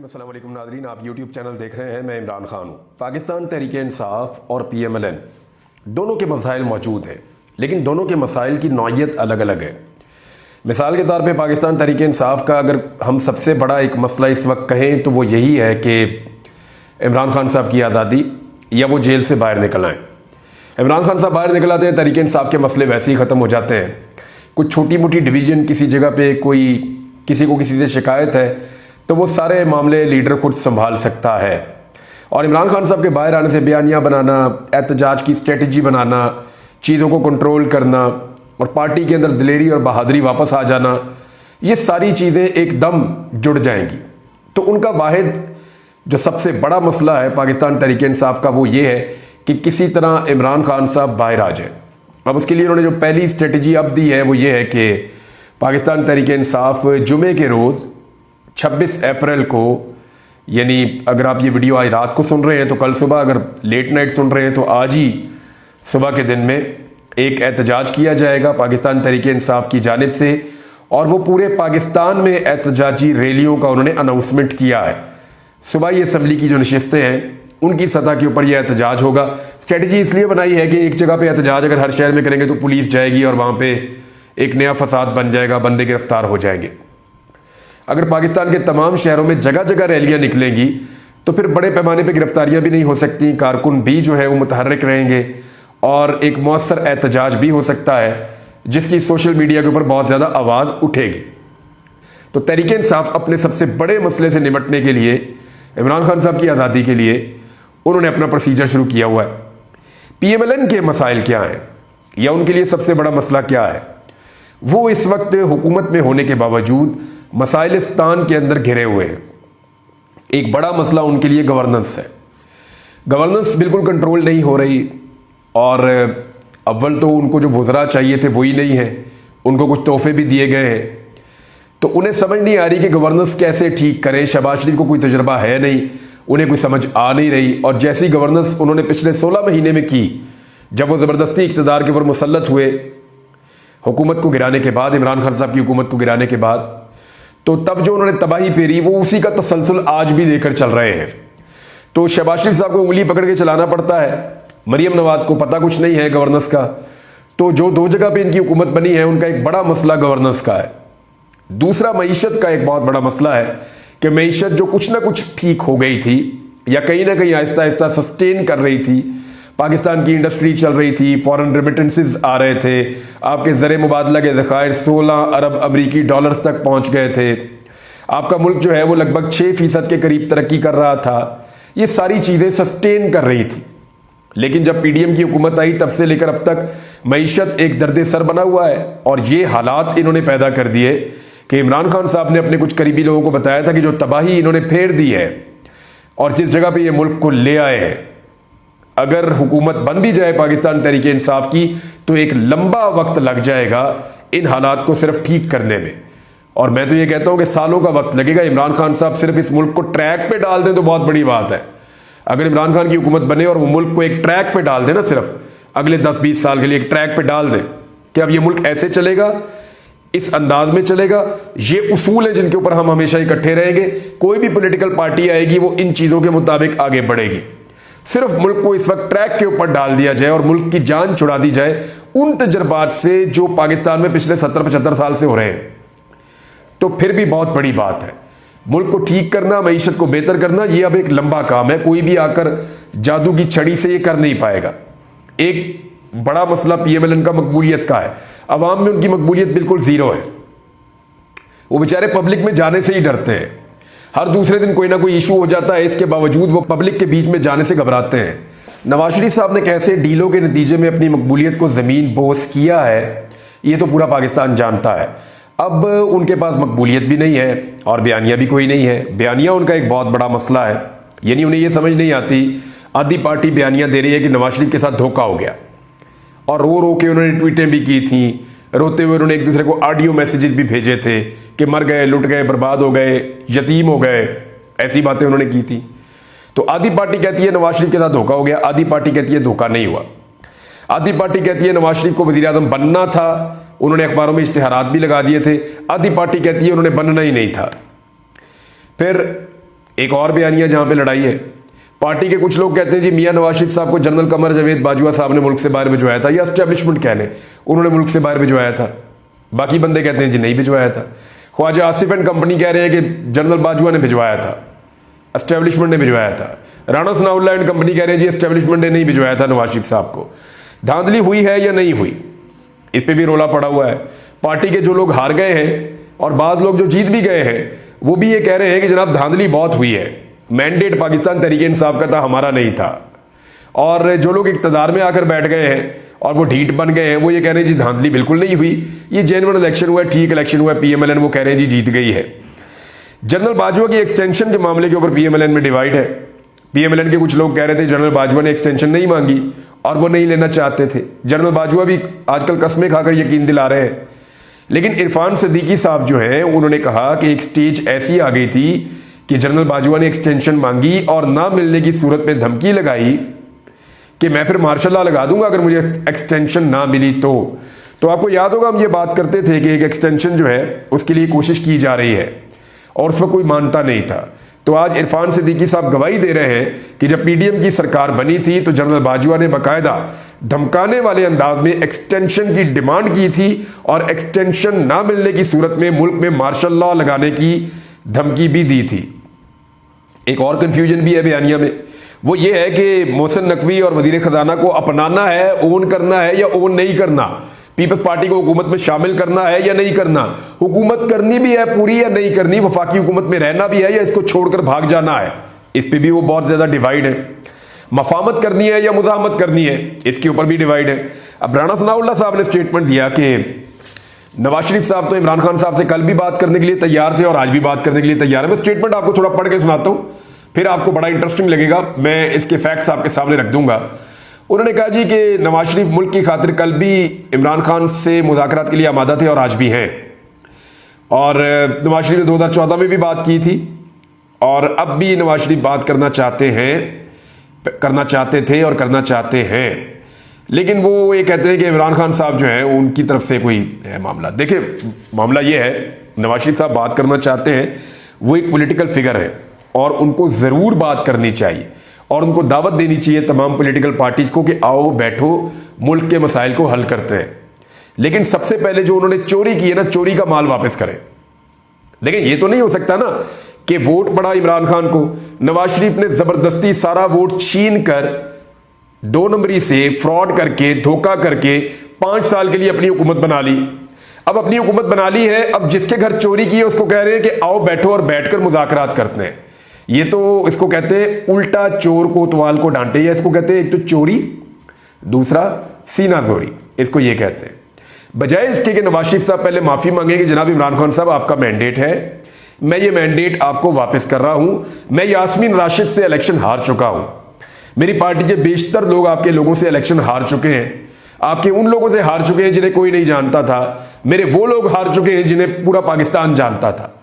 अस्सलाम वालेकुम नाज़रीन, आप YouTube चैनल देख रहे हैं। मैं इमरान खान हूँ। पाकिस्तान तहरीक-ए-इंसाफ और PMLN दोनों के मसाइल मौजूद हैं, लेकिन दोनों के मसाइल की नौइयत अलग अलग है। मिसाल के तौर पे पाकिस्तान तहरीक-ए-इंसाफ का अगर हम सबसे बड़ा एक मसला इस वक्त कहें तो वो यही है कि इमरान खान साहब की आज़ादी या वो जेल से बाहर निकल आएँ। इमरान खान साहब बाहर निकल आते हैं, तहरीक-ए-इंसाफ के मसले वैसे ही ख़त्म हो जाते हैं। कुछ छोटी मोटी डिवीज़न किसी जगह पे कोई किसी को किसी से शिकायत है तो वो सारे मामले लीडर खुद संभाल सकता है। और इमरान खान साहब के बाहर आने से बयानियाँ बनाना, एहतजाज की स्ट्रेटजी बनाना, चीज़ों को कंट्रोल करना और पार्टी के अंदर दिलेरी और बहादुरी वापस आ जाना, ये सारी चीज़ें एकदम जुड़ जाएंगी। तो उनका वाहिद जो सबसे बड़ा मसला है पाकिस्तान तहरीक-ए-इंसाफ का वो ये है कि किसी तरह इमरान खान साहब बाहर आ जाए। अब उसके लिए उन्होंने जो पहली स्ट्रेटजी अब दी है वो ये है कि पाकिस्तान तहरीक-ए-इंसाफ जुमे के रोज़ 26 अप्रैल को, यानी अगर आप ये वीडियो आज रात को सुन रहे हैं तो कल सुबह, अगर लेट नाइट सुन रहे हैं तो आज ही सुबह के दिन में एक एहतजाज किया जाएगा पाकिस्तान तहरीक-ए-इंसाफ की जानिब से। और वो पूरे पाकिस्तान में एहतजाजी रैलियों का उन्होंने अनाउंसमेंट किया है। सुबह ये असम्बली की जो नशिस्तें हैं उनकी सतह के ऊपर यह एहतजाज होगा। स्ट्रेटजी इसलिए बनाई है कि एक जगह पे एहतजाज अगर हर शहर में करेंगे तो पुलिस जाएगी और वहाँ पे एक नया फसाद बन जाएगा, बंदे गिरफ्तार हो जाएंगे। अगर पाकिस्तान के तमाम शहरों में जगह जगह रैलियां निकलेंगी तो फिर बड़े पैमाने पे गिरफ्तारियां भी नहीं हो सकती, कारकुन भी जो है वो मुतहर्रिक रहेंगे और एक मौसर एहतजाज भी हो सकता है जिसकी सोशल मीडिया के ऊपर बहुत ज़्यादा आवाज़ उठेगी। तो तहरीक-ए-इंसाफ अपने सबसे बड़े मसले से निपटने के लिए, इमरान खान साहब की आज़ादी के लिए, उन्होंने अपना प्रोसीजर शुरू किया हुआ है। PMLN के मसाइल क्या हैं या उनके लिए सबसे बड़ा मसला क्या है? वो इस वक्त हुकूमत में होने के बावजूद मसाइलिस्तान के अंदर घिरे हुए हैं। एक बड़ा मसला उनके लिए गवर्नेंस है। गवर्नेंस बिल्कुल कंट्रोल नहीं हो रही और अव्वल तो उनको जो वज़रा चाहिए थे वही नहीं है, उनको कुछ तोहफे भी दिए गए हैं। तो उन्हें समझ नहीं आ रही कि गवर्नेंस कैसे ठीक करें। शहबाज शरीफ को कोई तजुर्बा है नहीं, उन्हें कोई समझ आ नहीं रही। और जैसी गवर्नेंस उन्होंने पिछले 16 महीने में की, जब वो ज़बरदस्ती इक़्तिदार के ऊपर मुसल्लत हुए हुकूमत को गिराने के बाद, इमरान खान साहब की हुकूमत को गिराने के बाद, तो तब जो उन्होंने तबाही फेरी वो उसी का तसलसल आज भी लेकर चल रहे हैं। तो शहबाज शरीफ साहब को उंगली पकड़ के चलाना पड़ता है, मरियम नवाज को पता कुछ नहीं है गवर्नेंस का। तो जो दो जगह पे इनकी हुकूमत बनी है उनका एक बड़ा मसला गवर्नेंस का है। दूसरा मईशत का एक बहुत बड़ा मसला है कि मईशत जो कुछ ना कुछ ठीक हो गई थी या कहीं ना कहीं आहिस्ता आहिस्ता सस्टेन कर रही थी, पाकिस्तान की इंडस्ट्री चल रही थी, फॉरेन रेमिटेंसेस आ रहे थे, आपके ज़र मुबादला के ज़खायर 16 अरब अमरीकी डॉलर्स तक पहुंच गए थे, आपका मुल्क जो है वो लगभग 6% के करीब तरक्की कर रहा था। ये सारी चीज़ें सस्टेन कर रही थी। लेकिन जब PDM की हुकूमत आई तब से लेकर अब तक मईशत एक दर्द सर बना हुआ है। और ये हालात इन्होंने पैदा कर दिए कि इमरान खान साहब ने अपने कुछ करीबी लोगों को बताया था कि जो तबाही इन्होंने फेर दी है और जिस जगह पे ये मुल्क को ले आए हैं, अगर हुकूमत बन भी जाए पाकिस्तान तहरीक-ए-इंसाफ की तो एक लंबा वक्त लग जाएगा इन हालात को सिर्फ ठीक करने में। और मैं तो ये कहता हूं कि सालों का वक्त लगेगा। इमरान खान साहब सिर्फ इस मुल्क को ट्रैक पे डाल दें तो बहुत बड़ी बात है। अगर इमरान खान की हुकूमत बने और वो मुल्क को एक ट्रैक पे डाल दें ना, सिर्फ अगले 10-20 साल के लिए एक ट्रैक पे डाल दें कि अब ये मुल्क ऐसे चलेगा, इस अंदाज में चलेगा, ये उसूल है जिनके ऊपर हम हमेशा इकट्ठे रहेंगे, कोई भी पॉलिटिकल पार्टी आएगी वो इन चीजों के मुताबिक आगे बढ़ेगी। सिर्फ मुल्क को इस वक्त ट्रैक के ऊपर डाल दिया जाए और मुल्क की जान छुड़ा दी जाए उन तजर्बात से जो पाकिस्तान में पिछले 70-75 साल से हो रहे हैं, तो फिर भी बहुत बड़ी बात है। मुल्क को ठीक करना, मईशत को बेहतर करना, ये अब एक लंबा काम है। कोई भी आकर जादू की छड़ी से ये कर नहीं पाएगा। एक बड़ा मसला PMLN का मकबूलियत का है। अवाम में उनकी मकबूलियत बिल्कुल जीरो है। वो बेचारे पब्लिक में जाने से ही डरते हैं। हर दूसरे दिन कोई ना कोई इशू हो जाता है, इसके बावजूद वो पब्लिक के बीच में जाने से घबराते हैं। नवाज शरीफ साहब ने कैसे डीलों के नतीजे में अपनी मकबूलियत को ज़मीन बोस किया है ये तो पूरा पाकिस्तान जानता है। अब उनके पास मकबूलियत भी नहीं है और बयानिया भी कोई नहीं है। बयानिया उनका एक बहुत बड़ा मसला है, यानी उन्हें ये समझ नहीं आती, आधी पार्टी बयानिया दे रही है कि नवाज शरीफ के साथ धोखा हो गया और रो रो के उन्होंने ट्वीटें भी की थी, रोते हुए उन्होंने एक दूसरे को ऑडियो मैसेजेस भी भेजे थे कि मर गए, लुट गए, बर्बाद हो गए, यतीम हो गए, ऐसी बातें उन्होंने की थी। तो आधी पार्टी कहती है नवाज शरीफ के साथ धोखा हो गया, आधी पार्टी कहती है धोखा नहीं हुआ। आधी पार्टी कहती है नवाज शरीफ को वजीर आजम बनना था, उन्होंने अखबारों में इश्तिहारात भी लगा दिए थे। आधी पार्टी कहती है उन्होंने बनना ही नहीं था। फिर एक और बयानिया जहां पे लड़ाई है, पार्टी के कुछ लोग कहते हैं जी मियां नवाज शरीफ साहब को जनरल कमर जावेद बाजवा साहब ने मुल्क से बाहर भिजवाया था, या एस्टेब्लिशमेंट कह लें उन्होंने मुल्क से बाहर भिजवाया था। बाकी बंदे कहते हैं जी नहीं भिजवाया था। ख्वाजा आसिफ एंड कंपनी कह रहे हैं कि जनरल बाजवा ने भिजवाया था, एस्टेब्लिशमेंट ने भिजवाया था। राणा सनाउल्लाह एंड कंपनी कह रहे हैं जी एस्टेब्लिशमेंट ने नहीं भिजवाया था नवाज शरीफ साहब को। धांधली हुई है या नहीं हुई, इस पर भी रोला पड़ा हुआ है। पार्टी के जो लोग हार गए हैं और बाद लोग जो जीत भी गए हैं वो भी ये कह रहे हैं कि जनाब धांधली बहुत हुई है, मैंडेट पाकिस्तान तहरीक इंसाफ का था, हमारा नहीं था। और जो लोग इक्तदार में आकर बैठ गए हैं और वो ढीठ बन गए हैं वो ये कह रहे हैं जी धांधली बिल्कुल नहीं हुई, ये जेन्युइन इलेक्शन हुआ है, ठीक इलेक्शन हुआ है। पीएमएलएन वो कह रहे हैं जी जीत गई है। जनरल बाजवा की एक्सटेंशन के मामले के ऊपर पीएमएलएन में डिवाइड है। पीएमएलएन के कुछ लोग कह रहे थे जनरल बाजवा ने एक्सटेंशन नहीं मांगी और वो नहीं लेना चाहते थे। जनरल बाजवा भी आजकल कस्में खाकर यकीन दिला रहे हैं। लेकिन इरफान सिद्दीकी साहब जो हैं उन्होंने कहा कि एक स्टेज ऐसी आ गई थी कि जनरल बाजवा ने एक्सटेंशन मांगी और ना मिलने की सूरत में धमकी लगाई कि मैं फिर मार्शल लॉ लगा दूंगा अगर मुझे एक्सटेंशन ना मिली तो आपको याद होगा हम ये बात करते थे कि एक एक्सटेंशन जो है उसके लिए कोशिश की जा रही है और उस पर कोई मानता नहीं था। तो आज इरफान सिद्दीकी साहब गवाही दे रहे हैं कि जब पीडीएम की सरकार बनी थी तो जनरल बाजवा ने बाकायदा धमकाने वाले अंदाज में एक्सटेंशन की डिमांड की थी और एक्सटेंशन ना मिलने की सूरत में मुल्क में मार्शल लॉ लगाने की धमकी भी दी थी। एक और कंफ्यूजन भी है बयानिया में, वो ये है कि मोहसिन नकवी और वजीर खजाना को अपनाना है, ओन करना है या ओन नहीं करना, पीपल्स पार्टी को हुकूमत में शामिल करना है या नहीं करना, हुकूमत करनी भी है पूरी या नहीं करनी, वफाकी हुकूमत में रहना भी है या इसको छोड़कर भाग जाना है। इस पे भी वो बहुत ज्यादा डिवाइड है। मफामत करनी है या मुजाहमत करनी है, इसके ऊपर भी डिवाइड है। अब राणा सनाउल्लाह साहब ने स्टेटमेंट दिया कि नवाज शरीफ साहब तो इमरान खान साहब से कल भी बात करने के लिए तैयार थे और आज भी बात करने के लिए तैयार है। मैं स्टेटमेंट आपको थोड़ा पढ़ के सुनाता हूं, फिर आपको बड़ा इंटरेस्टिंग लगेगा, मैं इसके फैक्ट्स आपके सामने रख दूंगा। उन्होंने कहा जी कि नवाज शरीफ मुल्क की खातिर कल भी इमरान खान से मुज़ाकरात के लिए आमादा थे और आज भी हैं। और नवाज शरीफ ने 2014 में भी बात की थी और अब भी नवाज शरीफ बात करना चाहते थे और करना चाहते हैं। लेकिन वो ये कहते हैं कि इमरान खान साहब जो है उनकी तरफ से कोई है मामला। देखिए मामला ये है, नवाज शरीफ साहब बात करना चाहते हैं, वो एक पॉलिटिकल फिगर है और उनको ज़रूर बात करनी चाहिए और उनको दावत देनी चाहिए तमाम पॉलिटिकल पार्टीज को कि आओ बैठो मुल्क के मसाइल को हल करते हैं। लेकिन सबसे पहले जो उन्होंने चोरी की है ना, चोरी का माल वापस करें। लेकिन ये तो नहीं हो सकता ना कि वोट पड़ा इमरान खान को, नवाज शरीफ ने जबरदस्ती सारा वोट छीन कर 2 नंबरी से फ्रॉड करके धोखा करके 5 साल के लिए अपनी हुकूमत बना ली। अब अपनी हुकूमत बना ली है, अब जिसके घर चोरी की है उसको कह रहे हैं कि आओ बैठो और बैठकर मुज़ाकरात करते हैं। ये तो इसको कहते हैं उल्टा चोर कोतवाल को डांटे, या इसको कहते हैं एक तो चोरी, दूसरा सीना जोरी, इसको ये कहते हैं। बजाय इसके कि नवाज शरीफ साहब पहले माफी मांगे कि जनाब इमरान खान साहब आपका मैंडेट है, मैं ये मैंडेट आपको वापस कर रहा हूं, मैं यास्मीन राशिद से इलेक्शन हार चुका हूं, मेरी पार्टी के बेशतर लोग आपके लोगों से इलेक्शन हार चुके हैं, आपके उन लोगों से हार चुके हैं जिन्हें कोई नहीं जानता था, मेरे वो लोग हार चुके हैं जिन्हें पूरा पाकिस्तान जानता था।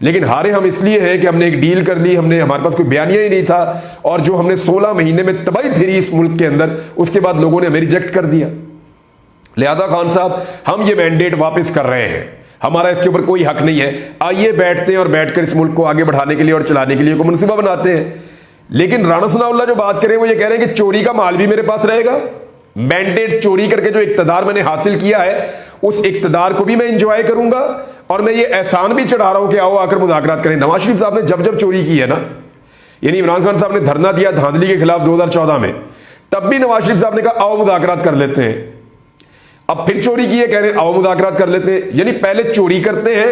लेकिन हारे हम इसलिए हैं कि हमने एक डील कर ली, हमारे पास कोई बयानिया ही नहीं था, और जो हमने 16 महीने में तबाही फिरी इस मुल्क के अंदर, उसके बाद लोगों ने हमें रिजेक्ट कर दिया। लिहाजा खान साहब हम ये मैंडेट वापस कर रहे हैं, हमारा इसके ऊपर कोई हक नहीं है, आइए बैठते हैं और बैठकर इस मुल्क को आगे बढ़ाने के लिए और चलाने के लिए कोई मनसूबा बनाते हैं। लेकिन राणा सनाउल्लाह जो बात करें वो ये कह रहे हैं कि चोरी का माल भी मेरे पास रहेगा, मैंडेट चोरी करके जो इक्तदार मैंने हासिल किया है उस इक्तदार को भी मैं इंजॉय करूंगा और मैं ये एहसान भी चढ़ा रहा हूं कि आओ आकर मुज़ाकरात करें। नवाज शरीफ साहब ने जब चोरी की है ना, यानी इमरान खान साहब ने धरना दिया धांधली के खिलाफ 2014 में, तब भी नवाज शरीफ साहब ने कहा आओ मुज़ाकरात कर लेते हैं। अब फिर चोरी की है, कह रहे हैं आओ मुज़ाकरात कर लेते हैं। यानी पहले चोरी करते हैं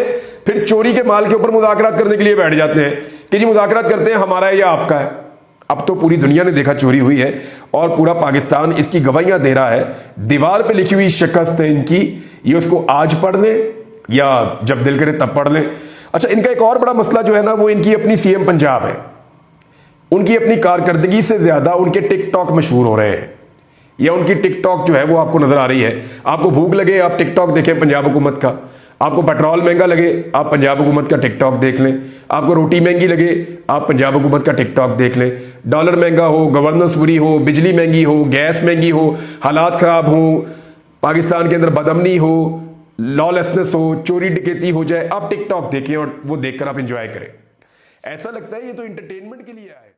फिर चोरी के माल के ऊपर मुज़ाकरात करने के लिए बैठ जाते हैं कि जी मुज़ाकरात करते हैं, हमारा है या आपका है। अब तो पूरी दुनिया ने देखा चोरी हुई है और पूरा पाकिस्तान इसकी गवाहियां दे रहा है। दीवार पे लिखी हुई शिकस्त है इनकी, ये उसको आज पढ़ लें या जब दिल करे तब पढ़ लें। अच्छा, इनका एक और बड़ा मसला जो है ना, वो इनकी अपनी सीएम पंजाब है। उनकी अपनी कारकर्दगी से ज्यादा उनके टिकटॉक मशहूर हो रहे हैं, या उनकी टिकटॉक जो है वो आपको नजर आ रही है। आपको भूख लगे आप टिकटॉक देखें पंजाब हुकूमत का, आपको पेट्रोल महंगा लगे आप पंजाब हुकूमत का टिकटॉक देख लें, आपको रोटी महंगी लगे आप पंजाब हुकूमत का टिकटॉक देख लें। डॉलर महंगा हो, गवर्नेंस बुरी हो, बिजली महंगी हो, गैस महंगी हो, हालात खराब हो, पाकिस्तान के अंदर बदअमनी हो, लॉलेसनेस हो, चोरी डकैती हो जाए, आप टिकटॉक देखें और वो देखकर आप इंजॉय करें। ऐसा लगता है ये तो इंटरटेनमेंट के लिए आए।